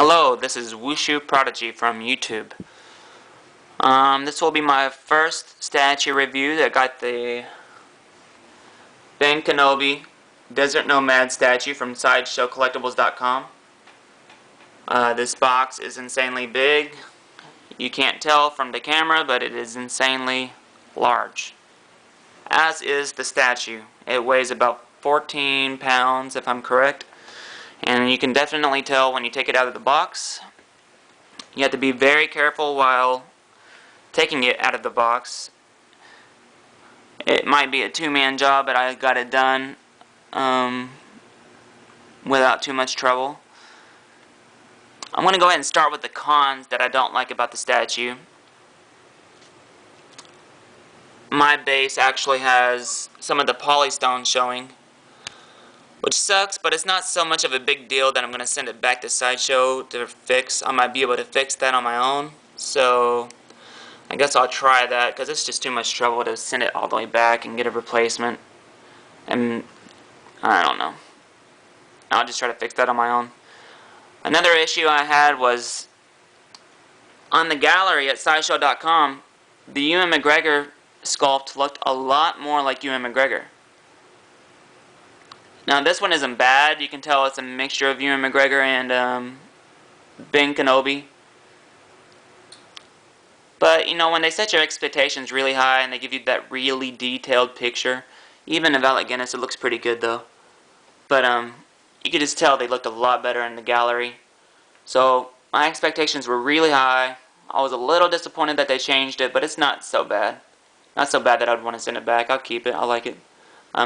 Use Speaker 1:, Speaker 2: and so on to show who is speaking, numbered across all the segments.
Speaker 1: Hello, this is Wushu Prodigy from YouTube. This will be my first statue review that got the Ben Kenobi Desert Nomad statue from SideshowCollectibles.com. This box is insanely big. You can't tell from the camera, but it is insanely large. As is the statue. It weighs about 14 pounds if I'm correct. And you can definitely tell when you take it out of the box. You have to be very careful while taking it out of the box. It might be a two-man job, but I got it done without too much trouble. I'm going to go ahead and start with the cons that I don't like about the statue. My base actually has some of the polystone showing, which sucks, but it's not so much of a big deal that I'm going to send it back to Sideshow to fix. I might be able to fix that on my own, so I guess I'll try that, because it's just too much trouble to send it all the way back and get a replacement. And I don't know. I'll just try to fix that on my own. Another issue I had was on the gallery at Sideshow.com, the Ewan McGregor sculpt looked a lot more like Ewan McGregor. Now this one isn't bad. You can tell it's a mixture of Ewan McGregor and Ben Kenobi. But you know, when they set your expectations really high and they give you that really detailed picture, even of Alec Guinness, it looks pretty good though. But you could just tell they looked a lot better in the gallery. So my expectations were really high. I was a little disappointed that they changed it, but it's not so bad. Not so bad that I'd want to send it back. I'll keep it. I like it.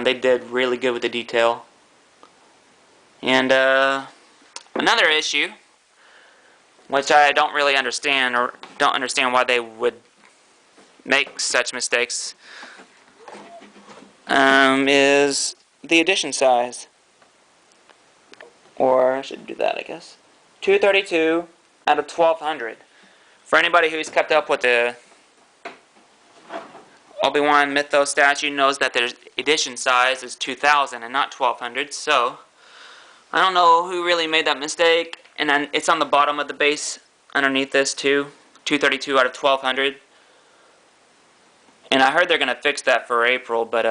Speaker 1: They did really good with the detail. And another issue, which I don't really understand, or don't understand why they would make such mistakes, is the edition size. Or I should do that, I guess. 232 out of 1200. For anybody who's kept up with the Obi-Wan Mythos statue knows that their edition size is 2000 and not 1200, so I don't know who really made that mistake. And then it's on the bottom of the base underneath this too. 232 out of 1200. And I heard they're going to fix that for April, but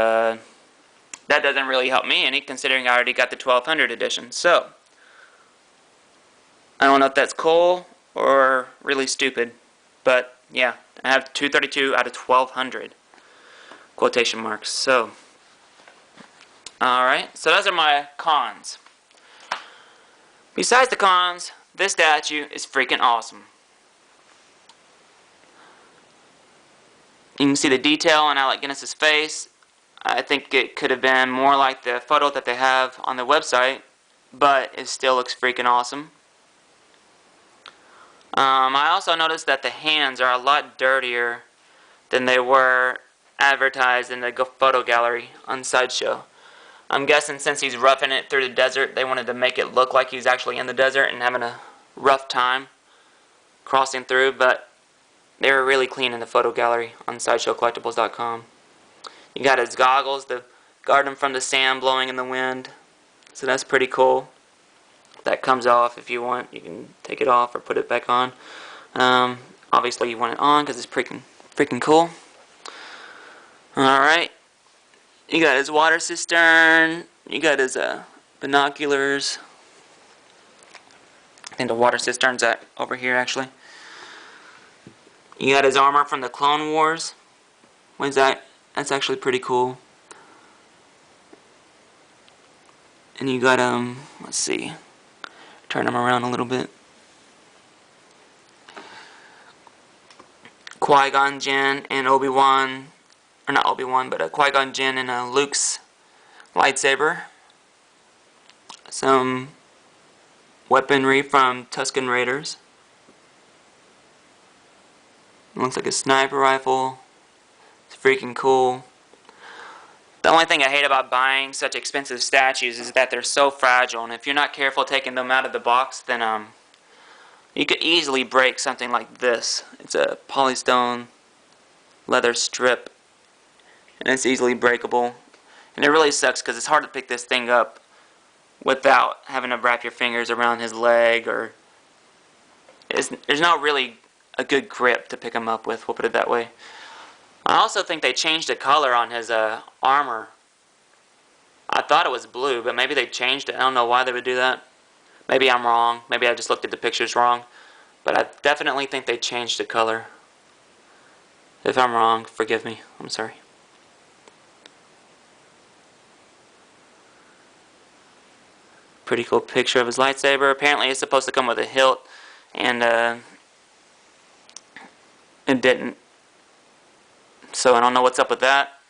Speaker 1: that doesn't really help me any, considering I already got the 1200 edition. So I don't know if that's cool or really stupid, but yeah, I have 232 out of 1200. Quotation marks. So alright, so those are my cons. Besides the cons, this statue is freaking awesome. You can see the detail on Alec Guinness's face. I think it could have been more like the photo that they have on the website, but it still looks freaking awesome. I also noticed that the hands are a lot dirtier than they were advertised in the photo gallery on Sideshow. I'm guessing since he's roughing it through the desert, they wanted to make it look like he's actually in the desert and having a rough time crossing through, but they were really clean in the photo gallery on SideshowCollectibles.com. You got his goggles to guard him from the sand blowing in the wind, so that's pretty cool. That comes off if you want. You can take it off or put it back on. Obviously you want it on because it's freaking cool. Alright. You got his water cistern. You got his binoculars. I think the water cistern's over here actually. You got his armor from the Clone Wars. What is that? That's actually pretty cool. And you got let's see. Turn him around a little bit. Qui-Gon Jinn and Obi-Wan, or not Obi-Wan, but Qui-Gon Jinn and Luke's lightsaber. Some weaponry from Tusken Raiders. It looks like a sniper rifle. It's freaking cool. The only thing I hate about buying such expensive statues is that they're so fragile, and if you're not careful taking them out of the box, then you could easily break something like this. It's a polystone leather strip, and it's easily breakable. And it really sucks because it's hard to pick this thing up without having to wrap your fingers around his leg or there's not really a good grip to pick him up with, we'll put it that way. I also think they changed the color on his armor. I thought it was blue, but maybe they changed it. I don't know why they would do that. Maybe I'm wrong. Maybe I just looked at the pictures wrong. But I definitely think they changed the color. If I'm wrong, forgive me. I'm sorry. Pretty cool picture of his lightsaber. Apparently it's supposed to come with a hilt, and it didn't. So I don't know what's up with that.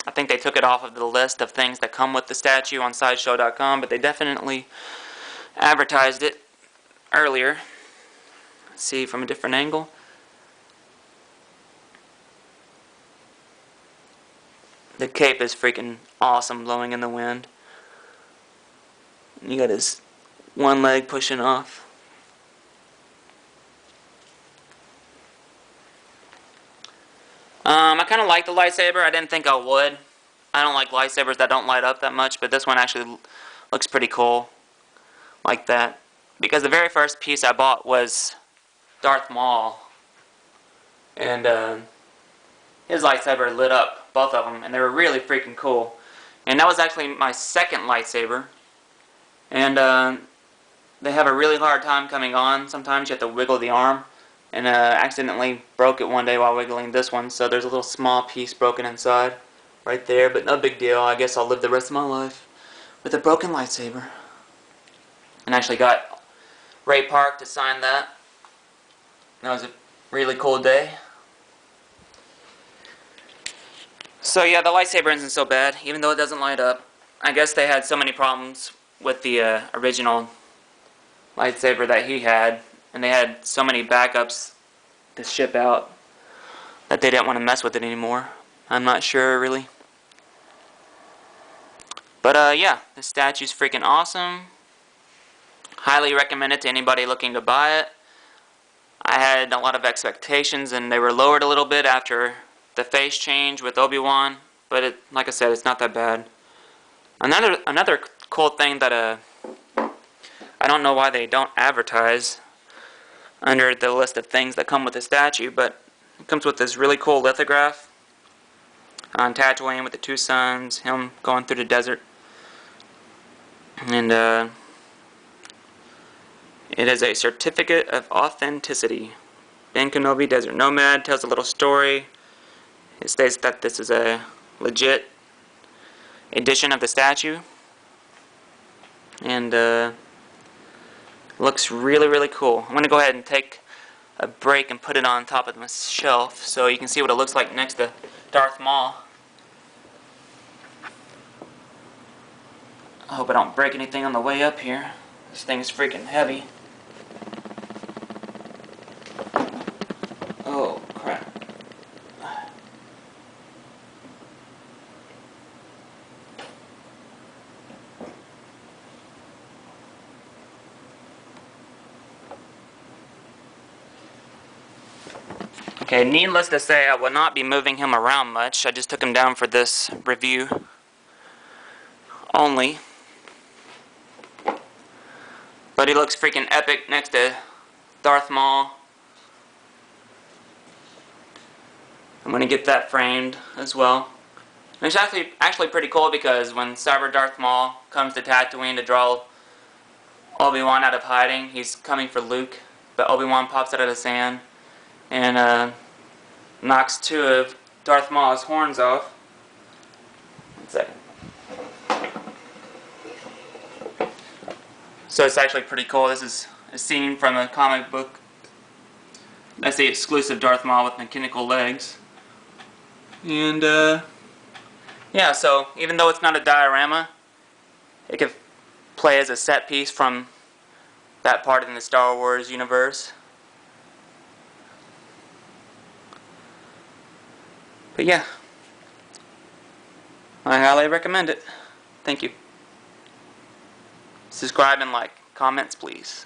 Speaker 1: I think they took it off of the list of things that come with the statue on Sideshow.com, but they definitely advertised it earlier. Let's see from a different angle. The cape is freaking awesome, blowing in the wind. You got his one leg pushing off. I kind of like the lightsaber. I didn't think I would. I don't like lightsabers that don't light up that much, but this one actually looks pretty cool like that. Because the very first piece I bought was Darth Maul, and his lightsaber lit up, both of them, and they were really freaking cool. And that was actually my second lightsaber, and they have a really hard time coming on. Sometimes you have to wiggle the arm, and accidentally broke it one day while wiggling this one, so there's a little small piece broken inside right there, but no big deal. I guess I'll live the rest of my life with a broken lightsaber. And actually got Ray Park to sign that. That was a really cool day. So yeah, the lightsaber isn't so bad, even though it doesn't light up. I guess they had so many problems with the original lightsaber that he had, and they had so many backups to ship out that they didn't want to mess with it anymore. I'm not sure, really. But yeah, the statue's freaking awesome. Highly recommend it to anybody looking to buy it. I had a lot of expectations, and they were lowered a little bit after the face change with Obi-Wan, but like I said, it's not that bad. Another cool thing that I don't know why they don't advertise under the list of things that come with the statue, but it comes with this really cool lithograph on Tatooine with the two suns, him going through the desert, and it is a certificate of authenticity. Ben Kenobi, Desert Nomad, tells a little story. It states that this is a legit edition of the statue, and looks really, really cool. I'm going to go ahead and take a break and put it on top of my shelf so you can see what it looks like next to Darth Maul. I hope I don't break anything on the way up here. This thing is freaking heavy. Oh, crap. Okay, needless to say, I will not be moving him around much. I just took him down for this review only. But he looks freaking epic next to Darth Maul. I'm going to get that framed as well. And it's actually pretty cool because when Cyber Darth Maul comes to Tatooine to draw Obi-Wan out of hiding, he's coming for Luke, but Obi-Wan pops out of the sand and knocks two of Darth Maul's horns off. 1 second. So it's actually pretty cool. This is a scene from a comic book. That's the exclusive Darth Maul with mechanical legs. And yeah, so even though it's not a diorama, it could play as a set piece from that part in the Star Wars universe. But yeah, I highly recommend it. Thank you. Subscribe and like. Comments, please.